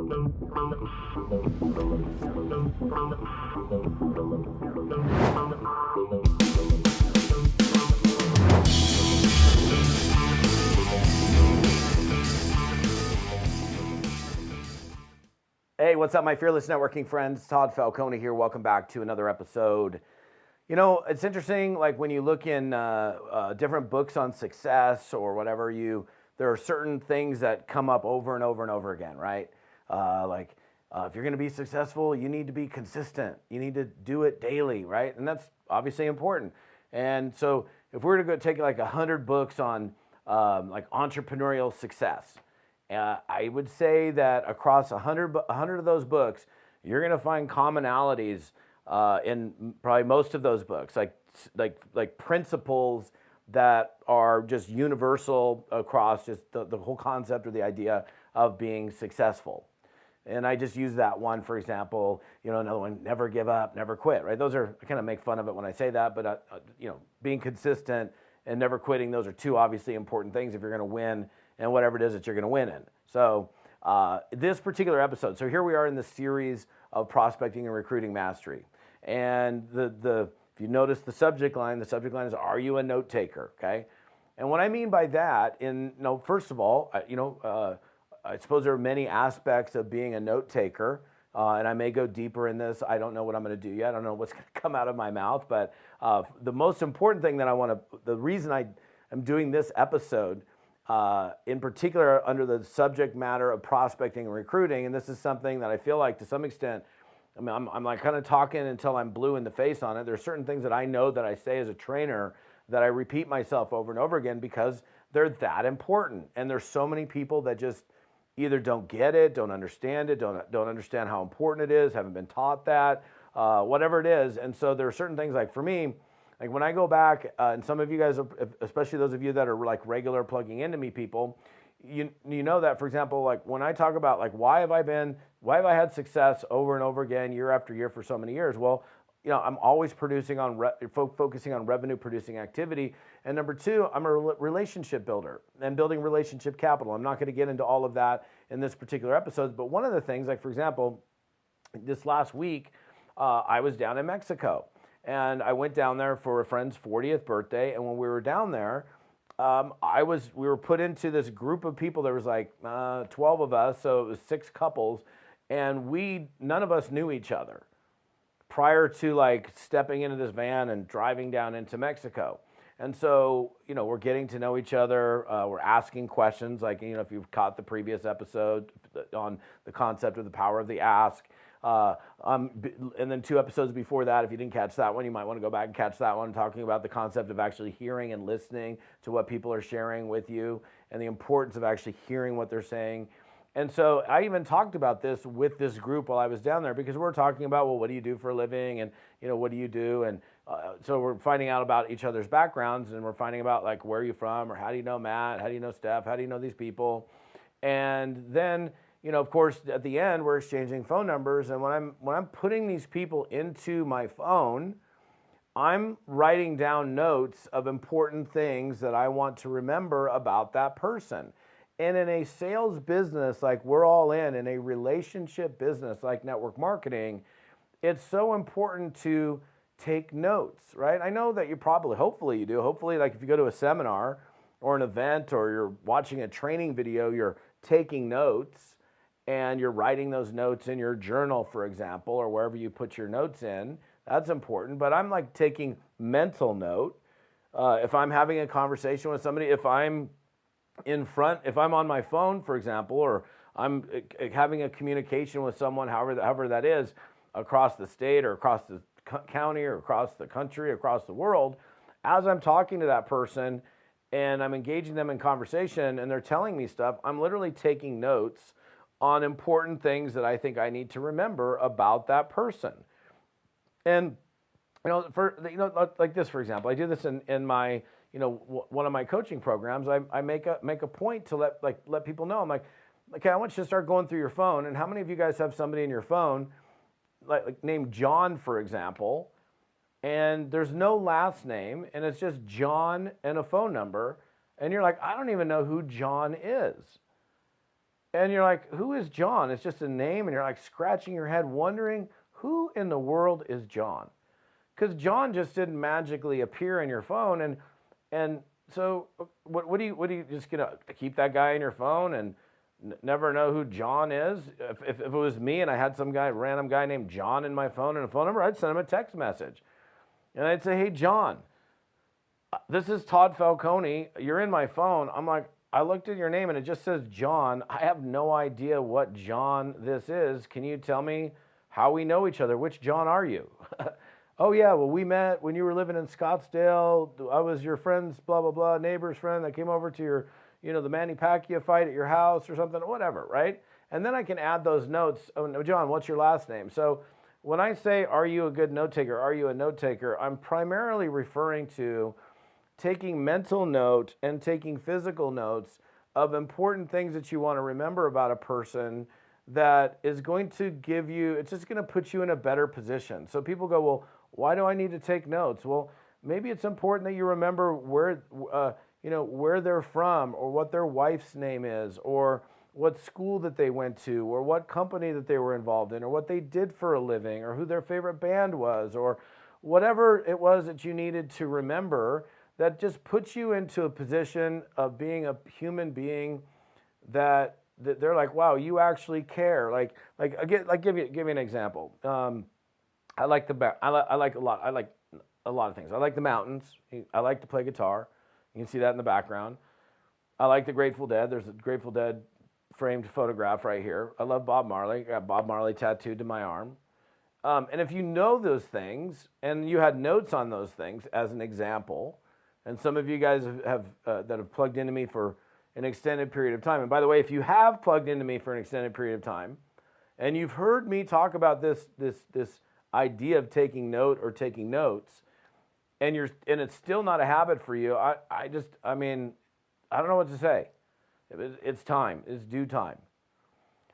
Hey, what's up, my fearless networking friends? Todd Falcone here. Welcome back to another episode. You know, it's interesting, like when you look in different books on success or whatever, there are certain things that come up over and over and over again, right? If you're going to be successful, you need to be consistent. You need to do it daily, right? And that's obviously important. And so if we were to go take like 100 books on like entrepreneurial success, I would say that across 100 of those books, you're going to find commonalities in probably most of those books, like principles that are just universal across just the whole concept or the idea of being successful. And I just use that one, for example, another one, never give up, never quit, right? Those are, I kind of make fun of it when I say that, but being consistent and never quitting, those are two obviously important things if you're going to win and whatever it is that you're going to win in. So this particular episode, so here we are in the series of prospecting and recruiting mastery. And if you notice the subject line is, are you a note taker? Okay. And what I mean by that, first of all, I suppose there are many aspects of being a note taker. And I may go deeper in this. I don't know what I'm going to do yet. I don't know what's going to come out of my mouth. But the most important thing that the reason I am doing this episode, in particular under the subject matter of prospecting and recruiting, and this is something that I feel like to some extent, I'm like kind of talking until I'm blue in the face on it. There's certain things that I know that I say as a trainer that I repeat myself over and over again because they're that important. And there's so many people that just either don't get it, don't understand it, don't understand how important it is, haven't been taught that, whatever it is. And so there are certain things, like for me, like when I go back, and some of you guys, especially those of you that are like regular plugging into me people, you know that, for example, like when I talk about like why have I had success over and over again, year after year for so many years? Well, I'm always focusing on revenue producing activity. And number two, I'm a relationship builder and building relationship capital. I'm not going to get into all of that in this particular episode, but one of the things, like for example, this last week, I was down in Mexico. And I went down there for a friend's 40th birthday. And when we were down there, we were put into this group of people. There was like 12 of us, so it was 6 couples. And none of us knew each other prior to like stepping into this van and driving down into Mexico. And so, we're getting to know each other. We're asking questions like, if you've caught the previous episode on the concept of the power of the ask. And then 2 episodes before that, if you didn't catch that one, you might want to go back and catch that one, talking about the concept of actually hearing and listening to what people are sharing with you and the importance of actually hearing what they're saying. And so I even talked about this with this group while I was down there, because we're talking about, well, what do you do for a living? And, what do you do? And so we're finding out about each other's backgrounds, and we're finding about like, where are you from? Or how do you know Matt? How do you know Steph? How do you know these people? And then, of course, at the end, we're exchanging phone numbers. And when I'm putting these people into my phone, I'm writing down notes of important things that I want to remember about that person. And in a sales business like we're all in a relationship business like network marketing, it's so important to take notes, right? I know that hopefully you do. Hopefully, like if you go to a seminar or an event or you're watching a training video, you're taking notes and you're writing those notes in your journal, for example, or wherever you put your notes in. That's important. But I'm like taking mental note. If I'm having a conversation with somebody, if I'm on my phone, for example, or I'm having a communication with someone, however that is, across the state or across the county or across the country, across the world, as I'm talking to that person and I'm engaging them in conversation and they're telling me stuff, I'm literally taking notes on important things that I think I need to remember about that person. And, like this, for example, I do this in my, one of my coaching programs. I make a point to let people know. I'm like, okay, I want you to start going through your phone. And how many of you guys have somebody in your phone, like named John, for example, and there's no last name, and it's just John and a phone number, and you're like, I don't even know who John is. And you're like, who is John? It's just a name, and you're like scratching your head wondering, who in the world is John? Because John just didn't magically appear in your phone. And so what do you just gonna keep that guy in your phone and never know who John is? If it was me and I had some random guy named John in my phone and a phone number, I'd send him a text message. And I'd say, hey, John, this is Todd Falcone. You're in my phone. I'm like, I looked at your name and it just says John. I have no idea what John this is. Can you tell me how we know each other? Which John are you? Oh, yeah, well, we met when you were living in Scottsdale. I was your friend's blah, blah, blah, neighbor's friend that came over to your, the Manny Pacquiao fight at your house or something, whatever, right? And then I can add those notes. Oh, no, John, what's your last name? So when I say, are you a good note taker? Are you a note taker? I'm primarily referring to taking mental note and taking physical notes of important things that you want to remember about a person that is going to give you, it's just going to put you in a better position. So people go, well, why do I need to take notes? Well, maybe it's important that you remember where they're from, or what their wife's name is, or what school that they went to, or what company that they were involved in, or what they did for a living, or who their favorite band was, or whatever it was that you needed to remember that just puts you into a position of being a human being that they're like, wow, you actually care. Give me an example. I like a lot of things. I like the mountains. I like to play guitar. You can see that in the background. I like the Grateful Dead. There's a Grateful Dead framed photograph right here. I love Bob Marley. I got Bob Marley tattooed to my arm. And if you know those things and you had notes on those things as an example, and some of you guys that have plugged into me for an extended period of time. And by the way, if you have plugged into me for an extended period of time, and you've heard me talk about this idea of taking note or taking notes, and it's still not a habit for you, I don't know what to say. It's time. It's due time.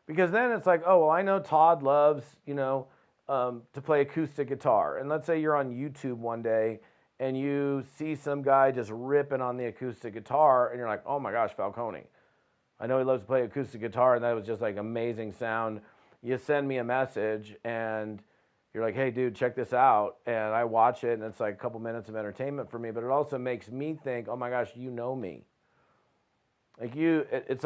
Because then it's like, oh, well, I know Todd loves, to play acoustic guitar. And let's say you're on YouTube one day and you see some guy just ripping on the acoustic guitar, and you're like, oh my gosh, Falcone. I know he loves to play acoustic guitar, and that was just like amazing sound. You send me a message, and you're like, hey, dude, check this out. And I watch it, and it's like a couple minutes of entertainment for me, but it also makes me think, oh my gosh, you know me. Like it's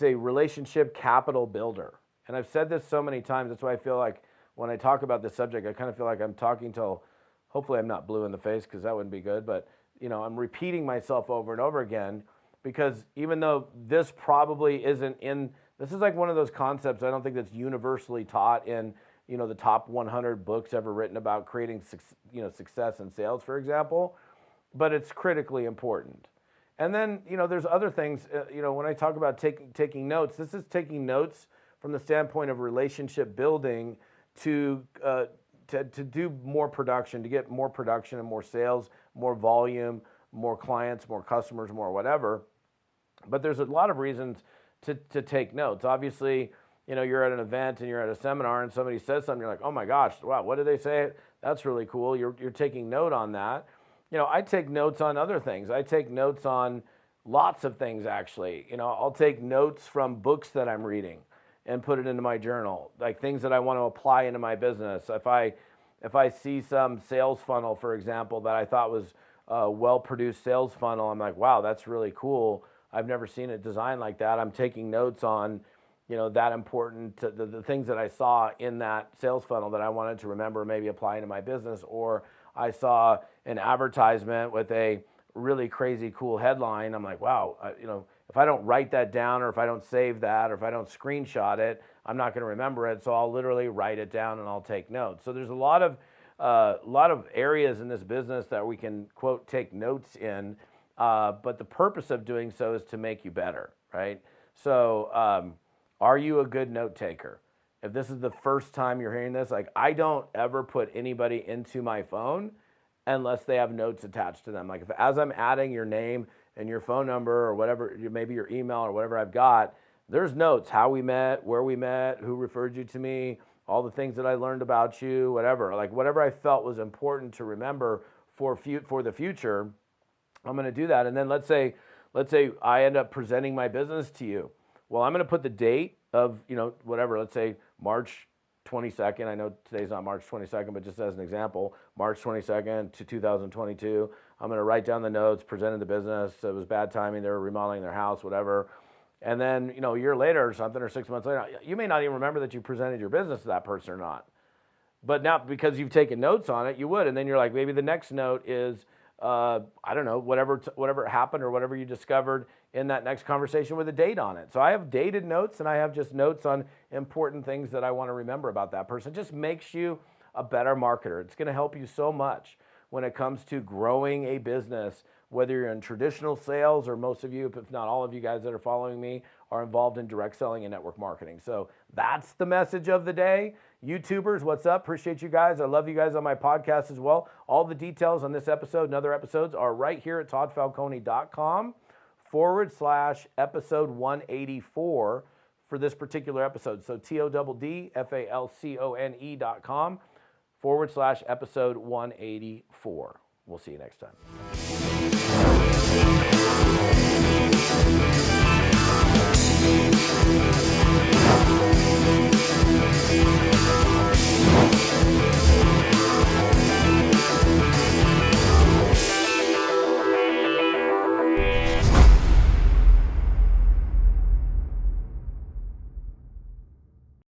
a relationship capital builder. And I've said this so many times. That's why I feel like when I talk about this subject, I kind of feel like I'm talking till, hopefully I'm not blue in the face, because that wouldn't be good, but I'm repeating myself over and over again, because even though this probably isn't this is like one of those concepts I don't think that's universally taught in, the top 100 books ever written about creating, success in sales, for example, but it's critically important. And then, there's other things, when I talk about taking notes, this is taking notes from the standpoint of relationship building to do more production, to get more production and more sales, more volume, more clients, more customers, more whatever. But there's a lot of reasons to take notes. Obviously, you're at an event and you're at a seminar and somebody says something, you're like, oh my gosh, wow, what did they say? That's really cool. You're taking note on that. I take notes on other things. I take notes on lots of things, actually. I'll take notes from books that I'm reading and put it into my journal, like things that I want to apply into my business. If I see some sales funnel, for example, that I thought was a well-produced sales funnel, I'm like, wow, that's really cool. I've never seen it designed like that. I'm taking notes on, that important, the things that I saw in that sales funnel that I wanted to remember, maybe apply into my business. Or I saw an advertisement with a really crazy cool headline. I'm like, wow, if I don't write that down, or if I don't save that, or if I don't screenshot it, I'm not going to remember it. So I'll literally write it down and I'll take notes. So there's a lot of areas in this business that we can, quote, take notes in. But the purpose of doing so is to make you better, right? So are you a good note taker? If this is the first time you're hearing this, like, I don't ever put anybody into my phone unless they have notes attached to them. Like, as I'm adding your name and your phone number or whatever, maybe your email or whatever I've got, there's notes, how we met, where we met, who referred you to me, all the things that I learned about you, whatever. Like, whatever I felt was important to remember for the future, I'm going to do that. And then let's say let's say I end up presenting my business to you. Well, I'm going to put the date of, whatever, let's say March 22nd. I know today's not March 22nd, but just as an example, March 22nd to 2022. I'm going to write down the notes, presented the business. It was bad timing. They were remodeling their house, whatever. And then, a year later or something, or 6 months later, you may not even remember that you presented your business to that person or not. But now, because you've taken notes on it, you would. And then you're like, maybe the next note is, I don't know, whatever happened or whatever you discovered in that next conversation with a date on it. So I have dated notes, and I have just notes on important things that I want to remember about that person. It just makes you a better marketer. It's going to help you so much when it comes to growing a business, whether you're in traditional sales or most of you, if not all of you guys that are following me, are involved in direct selling and network marketing. So that's the message of the day. YouTubers, what's up? Appreciate you guys. I love you guys on my podcast as well. All the details on this episode and other episodes are right here at toddfalcone.com/episode 184 for this particular episode. So TODDFALCONE.com/episode 184. We'll see you next time.